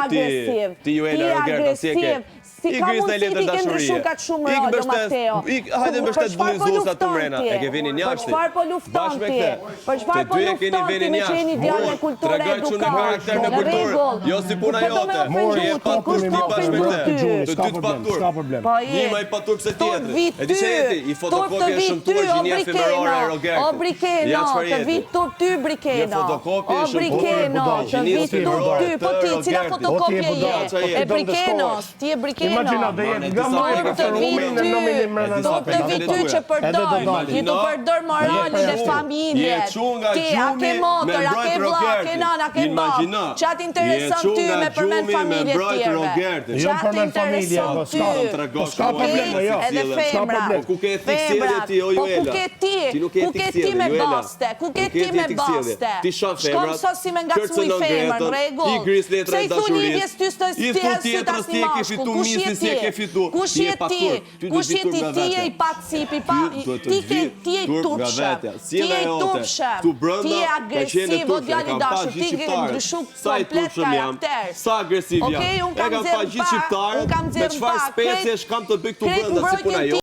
agresiv. Ti ju e në Rogerta, si e ke? Si ka mundësi ti ke ndryshu ka të shumë Roldo, Matteo? Hajde më shtet vëllëzosa të mrena, e ke vinin jashti. Për çfarë po lufton ti? Për çfarë po lufton ti me që jeni djalë kulturë edukat? Në rregull. Jo si puna jote. Mori e patur ti bashkë me këtë. Të dy të patur. S'ka problem. Një më i patur se tjetri. E di se jeti, i fotokopje shëmtuar gjinia femërore e Rogertit. O Brikeno, të vit tur ty Brikeno. O Brikeno, të vit tur ty. Po ti, cila fotokopje je? E Brikenos, ti e Brikeno. Imagina dhe jetë nga Dorë të vit ty që përdor, ju të përdor moralin e familjet. Ti, a ke motër, a ke vlla, a ke nana, a ke bab. Qatë intereson ty me përmen familjet tjerve. Qatë intereson ty. S'ka problem, jo. Edhe femra. Ku ke etik sjellje ti, o Juela? Ku ke ti me baste? Ku ke ti me baste? Shkom sos si me nga cu i femër, rregull. Se i thu Lidhjes ty së të asni mashku. Kush je ti? Kush je ti? Ti je i pacip, ti je i turpshëm. Ti je i turpshëm. Ti je agresiv, o djali dashur. Ti ke ndryshu komplet karakter. Sa agresiv jam. Okej, unë kam zirë pak. me çfarë speciesh kam të bëj këtu brenda si puna jote.